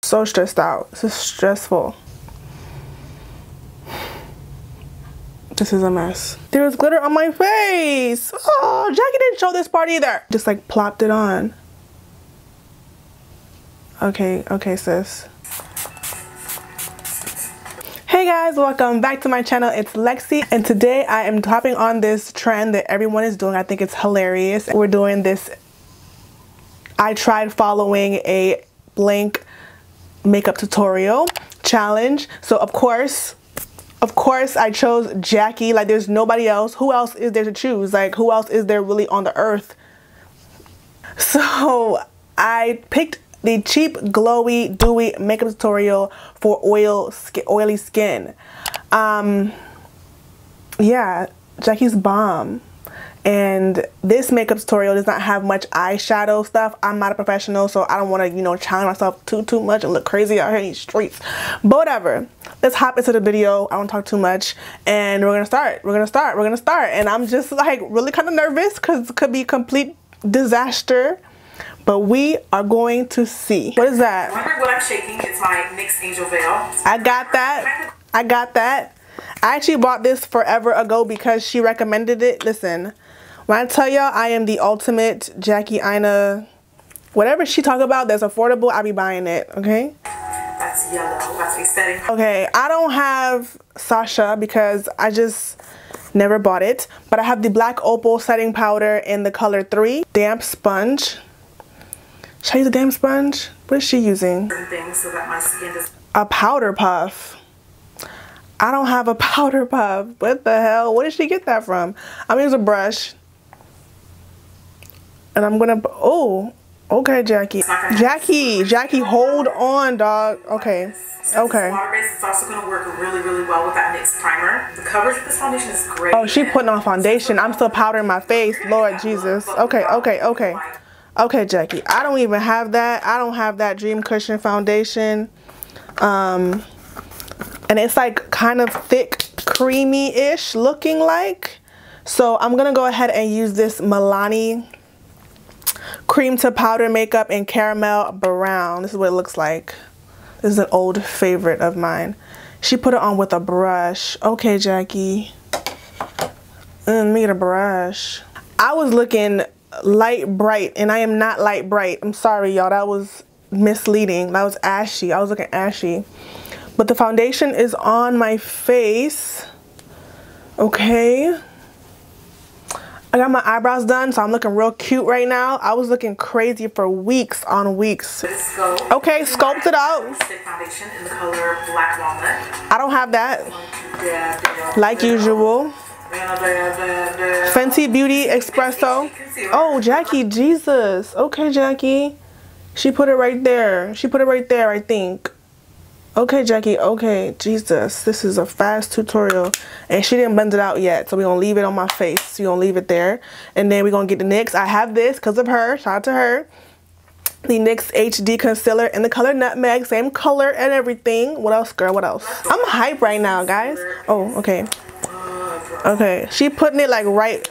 So stressed out. This is stressful. This is a mess. There's glitter on my face. Oh, Jackie didn't show this part either. Just like plopped it on. Okay, sis. Hey guys, welcome back to my channel. It's Lexi, and today I am hopping on this trend that everyone is doing. I think it's hilarious. We're doing this. I tried following a blank makeup tutorial challenge. So of course I chose Jackie. Like, there's nobody else. Who else is there to choose? Like, who else is there really on the earth? So I picked the cheap, glowy, dewy makeup tutorial for oily skin. Yeah, Jackie's bomb. And this makeup tutorial does not have much eyeshadow stuff. I'm not a professional, so I don't want to, you know, challenge myself too much and look crazy out here in these streets. But whatever. Let's hop into the video. I don't talk too much, and we're gonna start. We're gonna start. And I'm just like really kind of nervous because it could be complete disaster. But we are going to see. What is that? Remember what I'm shaking? It's my NYX Angel Veil. I got that. I got that. I actually bought this forever ago because she recommended it. Listen, when I tell y'all I am the ultimate Jackie AINA, whatever she talk about that's affordable, I be buying it, okay? That's yellow. That's aesthetic. Okay, I don't have Sasha because I just never bought it. But I have the Black Opal setting powder in the color 3. Damp sponge. Should I use a damp sponge? What is she using? Things so that my skin does. A powder puff. I don't have a powder puff. What the hell? Where did she get that from? I'm gonna use a brush. And I'm gonna, oh, okay, Jackie. Jackie, hold on, dog. Okay, okay. Water base, it's also gonna work really well with that NYX primer. The coverage of this foundation is great. Oh, she putting on foundation. I'm still powdering my face. Lord Jesus. Okay. Okay, Jackie. I don't even have that. I don't have that Dream Cushion foundation. And it's like kind of thick, creamy-ish looking like. So I'm gonna go ahead and use this Milani cream to powder makeup in caramel brown. This is what it looks like. This is an old favorite of mine. She put it on with a brush. Okay, Jackie. Let me get a brush. I was looking light bright, and I am not light bright. I'm sorry, y'all. That was misleading. That was ashy. I was looking ashy. But the foundation is on my face. Okay. I got my eyebrows done, so I'm looking real cute right now. I was looking crazy for weeks on weeks. Okay, sculpt it out. Stick foundation in the color Black Walnut. I don't have that. Like usual. Fenty Beauty Espresso. Oh, Jackie, Jesus. Okay, Jackie. She put it right there. She put it right there, I think. Okay, Jackie. Okay, Jesus. This is a fast tutorial. And she didn't blend it out yet, so we're going to leave it on my face. So we're going to leave it there. And then we're going to get the NYX. I have this because of her. Shout out to her. The NYX HD Concealer in the color Nutmeg. Same color and everything. What else, girl? What else? I'm hype right now, guys. Oh, okay. Okay, she putting it like right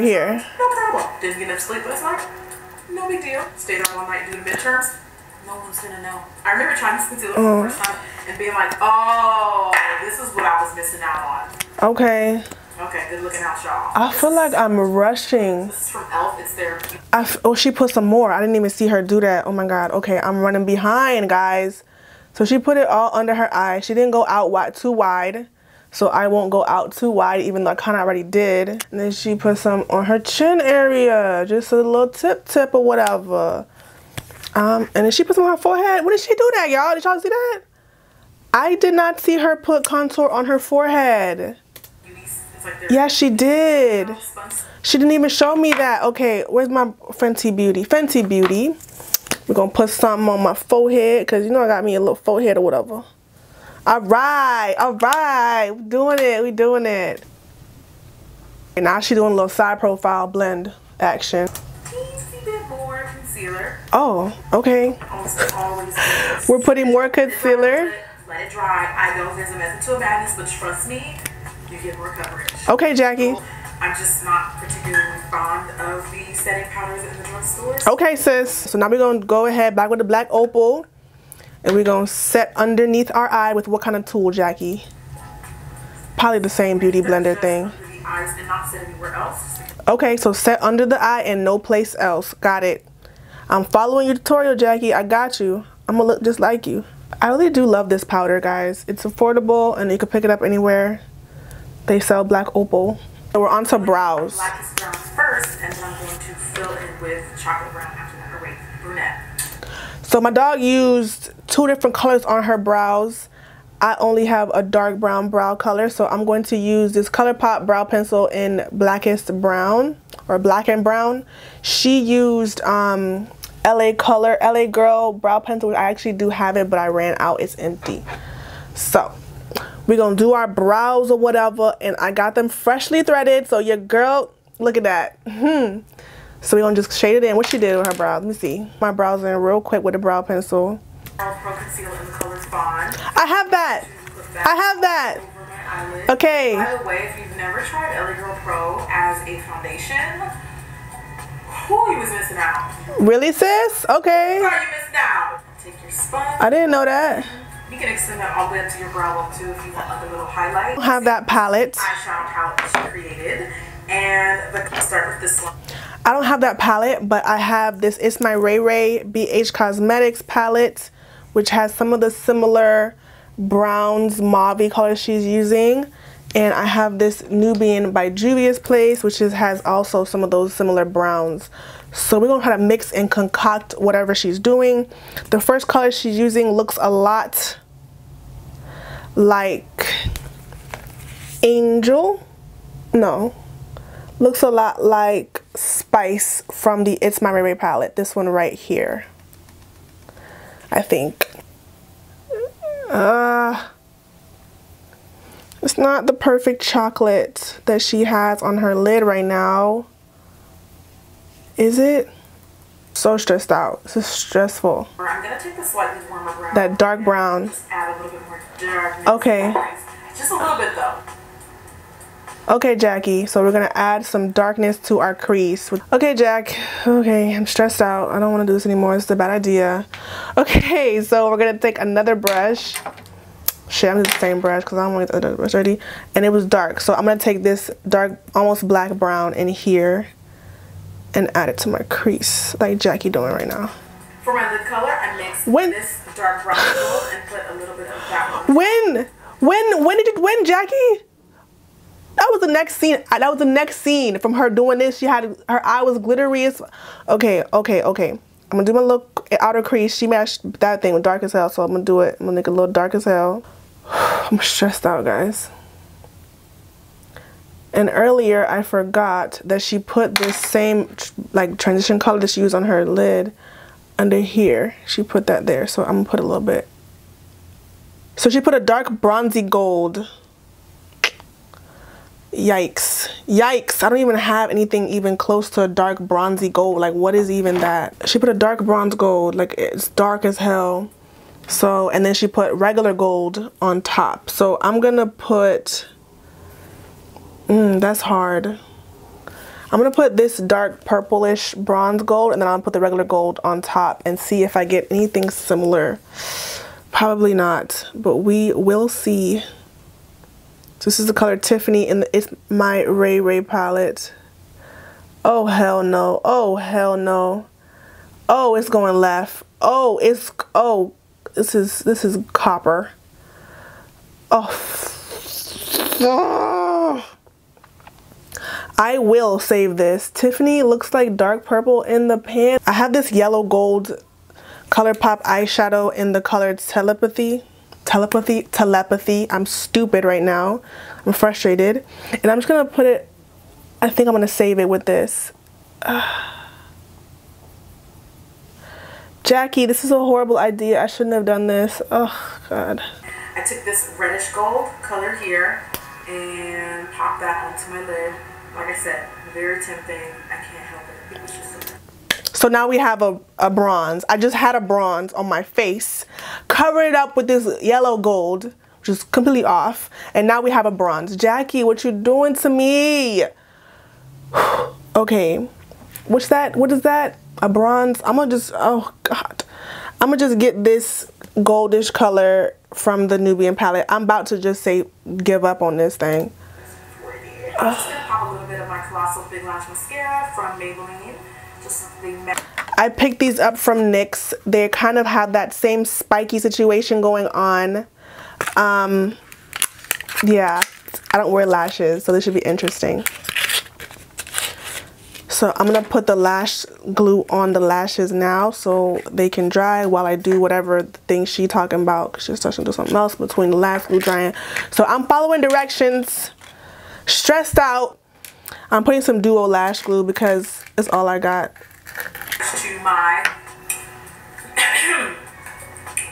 here. No problem. Didn't get enough sleep last night? No big deal. Stayed up all night doing midterms. No one's gonna know. I remember trying this concealer for the first time and being like, oh, this is what I was missing out on. Okay. Okay, good looking out, y'all. I feel like I'm rushing. This is from e.l.f. It's their... Oh, she put some more. I didn't even see her do that. Oh my God. Okay, I'm running behind, guys. So she put it all under her eye. She didn't go out too wide. So I won't go out too wide, even though I kind of already did. And then she put some on her chin area. Just a little tip or whatever. And then she put some on her forehead. When did she do that, y'all? Did y'all see that? I did not see her put contour on her forehead. Yeah, she did. She didn't even show me that. Okay, where's my Fenty Beauty? Fenty Beauty. We're going to put something on my forehead because, you know, I got me a little forehead or whatever. All right. We're doing it. And now she's doing a little side profile blend action. Teensy bit more concealer. Oh, okay. Always We're putting more concealer. Let it dry. I know there's a method to a madness, but trust me, you get more coverage. Okay, Jackie. So I'm just not particularly fond of the setting powders in the drugstores. Okay, sis. So now we're going to go ahead back with the black opal. And we're going to set underneath our eye with what kind of tool, Jackie? Probably the same beauty blender thing. Under the eyes and not set anywhere else. Okay, so set under the eye and no place else. Got it. I'm following your tutorial, Jackie. I got you. I'm going to look just like you. I really do love this powder, guys. It's affordable and you can pick it up anywhere they sell black opal. So we're on to brows. Blackest brown first, and then I'm going to fill in with chocolate brown after that. Or wait, brunette. So my dog used 2 different colors on her brows. I only have a dark brown brow color, so I'm going to use this ColourPop brow pencil in blackest brown, or black and brown. She used LA Girl brow pencil, which I actually do have it, but I ran out. It's empty. So we're gonna do our brows or whatever, and I got them freshly threaded. So your girl, look at that. So we're gonna just shade it in. What she did with her brows? Let me see. My brows in real quick with a brow pencil. Pro Concealer in the colors Bond. I have that. I have that. Over my eyelid. Okay. By the way, if you've never tried LA Girl Pro as a foundation, who you was missing out? Really, sis? Okay. Who are you missing out? Take your sponge. I didn't know that. You can extend that all the way up to your brow bone too if you want like a little highlight. I have that palette. Eyeshadow palette she created, and let's start with this one. I don't have that palette, but I have this It's My Ray Ray BH Cosmetics palette, which has some of the similar browns, mauve colors she's using. And I have this Nubian by Juvia's Place, which has also some of those similar browns. So we're gonna try to mix and concoct whatever she's doing. The first color she's using looks a lot like Angel. No. Looks a lot like Spice from the It's My Ray Ray palette. This one right here, I think. It's not the perfect chocolate that she has on her lid right now. Is it? So stressed out. This is stressful. I'm gonna take the slightly warmer brown. That dark brown. Just add a little bit more darkness. Okay. Just a little bit though. Okay, Jackie, so we're gonna add some darkness to our crease. Okay, Jack, okay, I'm stressed out. I don't wanna do this anymore, it's a bad idea. Okay, so we're gonna take another brush. Shit, I'm using the same brush because I don't want to get the other brush ready. And it was dark, so I'm gonna take this dark, almost black brown in here and add it to my crease, like Jackie doing right now. For my lid color, I mixed this dark brown gold and put a little bit of that one. When, Jackie? That was the next scene. That was the next scene from her doing this. She had her eye was glittery as. Okay. I'm gonna do my little outer crease. She matched that thing with dark as hell, so I'm gonna do it. I'm gonna make it a little dark as hell. I'm stressed out, guys. And earlier I forgot that she put this same like transition color that she used on her lid under here. She put that there, so I'm gonna put a little bit. So she put a dark bronzy gold. Yikes. Yikes. I don't even have anything even close to a dark bronzy gold. Like, what is even that? She put a dark bronze gold. Like, it's dark as hell. So, and then she put regular gold on top. So I'm gonna put, that's hard. I'm gonna put this dark purplish bronze gold and then I'll put the regular gold on top and see if I get anything similar. Probably not, but we will see. So this is the color Tiffany in the It's My Ray Ray palette. Oh hell no. Oh hell no. Oh, it's going left. Oh, this is copper. Oh. I will save this. Tiffany looks like dark purple in the pan. I have this yellow gold ColourPop eyeshadow in the color Telepathy. I'm stupid right now. I'm frustrated. And I'm just gonna put it, I think I'm gonna save it with this. Jackie, this is a horrible idea. I shouldn't have done this. Oh, God. I took this reddish gold color here and popped that onto my lid. Like I said, very tempting. I can't help it. It was just so now we have a bronze. I just had a bronze on my face. Covered it up with this yellow gold, which is completely off. And now we have a bronze. Jackie, what you doing to me? Okay, what's that? What is that? A bronze? I'm gonna just, oh God. I'm gonna just get this goldish color from the Nubian palette. I'm about to just say give up on this thing. I'm just gonna pop a little bit of my Colossal Big Lash Mascara from Maybelline. I picked these up from NYX. They kind of have that same spiky situation going on. Yeah, I don't wear lashes, so this should be interesting. So I'm gonna put the lash glue on the lashes now so they can dry while I do whatever thing she talking about, because she's touching to something else between the lash glue drying. So I'm following directions, stressed out. I'm putting some duo lash glue because it's all I got. To my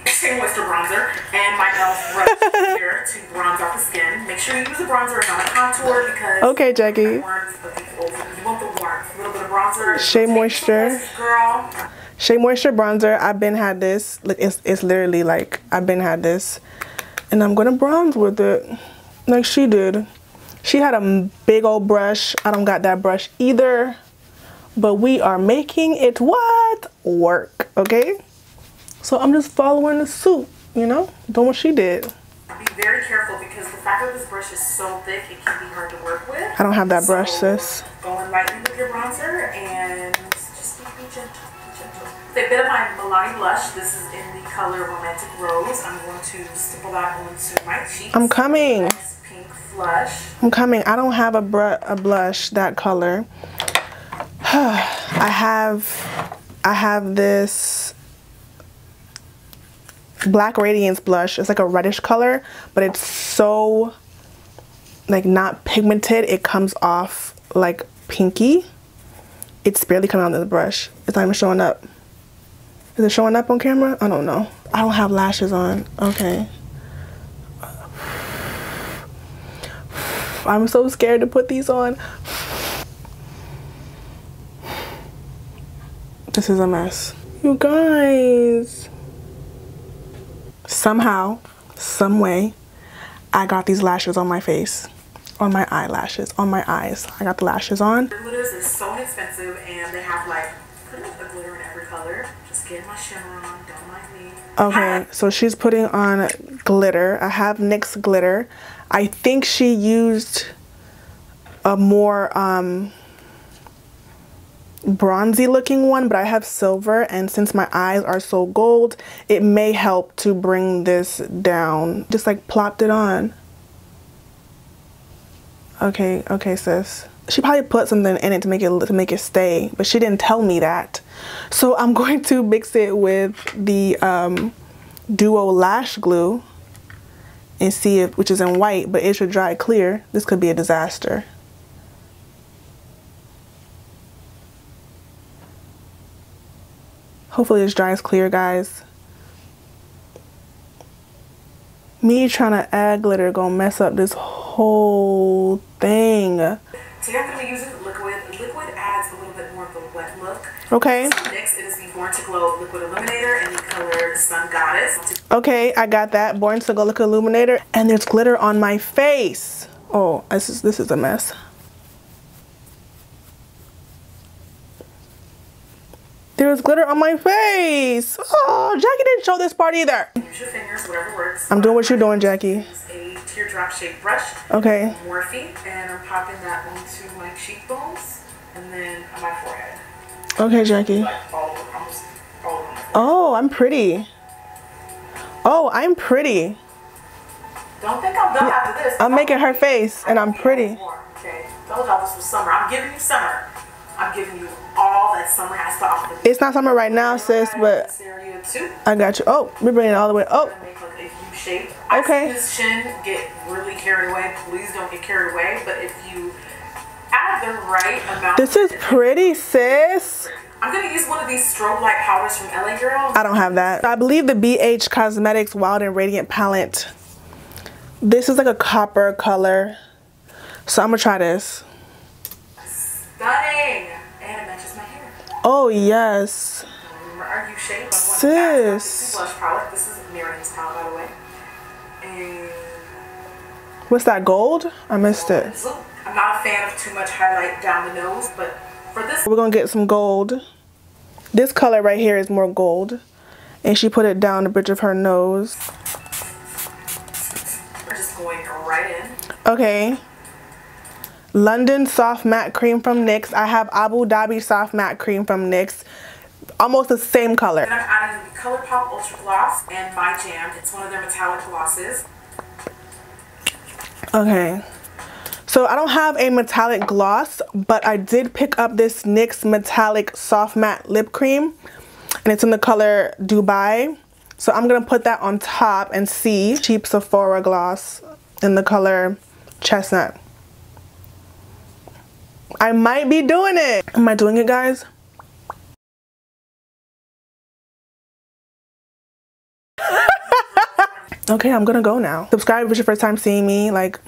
Shea Moisture bronzer and my e.l.f. brush here to bronze out the skin. Make sure you use a bronzer and not a contour because okay, Jackie. You want the warmth. A little bit of bronzer. Shea Moisture. Girl. Shea Moisture bronzer. I've been had this. Look, it's literally like I've been had this, and I'm gonna bronze with it, like she did. She had a big old brush. I don't got that brush either, but we are making it what work. Okay. So I'm just following the suit, you know, doing what she did. Be very careful because the fact that this brush is so thick, it can be hard to work with. I don't have that brush, sis. Go in lightly with your bronzer and just be gentle, With a bit of my Milani blush, this is in the color Romantic Rose. I'm going to stipple that onto my cheeks. I'm coming. Nice pink flush. I'm coming. I don't have a blush that color. I have this Black Radiance blush. It's like a reddish color, but it's so like not pigmented. It comes off like pinky. It's barely coming out of the brush. It's not even showing up. Is it showing up on camera? I don't know. I don't have lashes on. Okay. I'm so scared to put these on. This is a mess. You guys. Somehow, some way, I got these lashes on my face, on my eyelashes, on my eyes. I got the lashes on. The glitters is so inexpensive and they have like pretty much a glitter in every color. Just get my shimmer on, don't mind me. Okay, so she's putting on glitter. I have NYX glitter. I think she used a more bronzy looking one, but I have silver, and since my eyes are so gold, it may help to bring this down. Just like plopped it on. Okay, okay, sis. She probably put something in it to make it stay, but she didn't tell me that. So I'm going to mix it with the duo lash glue and see if, which is in white, but it should dry clear. This could be a disaster. Hopefully this dries clear, guys. Me trying to add glitter gonna mess up this whole thing. So you're going to be using liquid. Liquid adds a little bit more of the wet look. Okay. So next it is the Born to Glow Liquid Illuminator in the color Sun Goddess. Okay, I got that. Born to Glow Liquid Illuminator. And there's glitter on my face. Oh, this is a mess. There's glitter on my face. Oh, Jackie didn't show this part either. Use your fingers, whatever works. I'm doing what you're doing, Jackie. Use a teardrop shaped brush. Okay. Morphe, and I'm popping that onto my cheekbones and then on my forehead. Okay, Jackie. Like almost all over my forehead. Oh, I'm pretty. Oh, I'm pretty. Don't think I'm done after this. I'm making her face, and I'm pretty. Okay, told y'all this was summer. I'm giving you summer. I'm giving you all that summer has to offer. It's not summer right now, sis, but I got you. Oh, we're bringing it all the way. Oh. Make like a U shape. Okay. I see this chin get really carried away. Please don't get carried away. But if you add the right amount. This is pretty, sis. I'm gonna use one of these strobe light powders from LA Girl. I don't have that. I believe the BH Cosmetics Wild and Radiant palette. This is like a copper color. So I'm gonna try this. Stunning. And it matches my hair. Oh, yes. Are you shaped? Sis. Blush palette. This is Miriam's palette, by the way. And what's that, gold? I missed it. I'm not a fan of too much highlight down the nose, but for this, we're gonna get some gold. This color right here is more gold. And she put it down the bridge of her nose. we're just going right in. Okay. London Soft Matte Cream from NYX. I have Abu Dhabi Soft Matte Cream from NYX. Almost the same color. Then I'm adding the ColourPop Ultra Gloss and My Jam. It's one of their metallic glosses. Okay. So I don't have a metallic gloss, but I did pick up this NYX Metallic Soft Matte Lip Cream. And it's in the color Dubai. So I'm going to put that on top and see. Cheap Sephora gloss in the color Chestnut. I might be doing it. Am I doing it, guys? Okay, I'm gonna go now. Subscribe if it's your first time seeing me, like,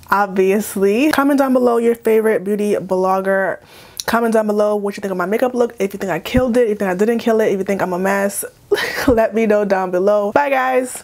obviously. Comment down below your favorite beauty blogger. Comment down below what you think of my makeup look. If you think I killed it, if you think I didn't kill it, if you think I'm a mess, let me know down below. Bye, guys.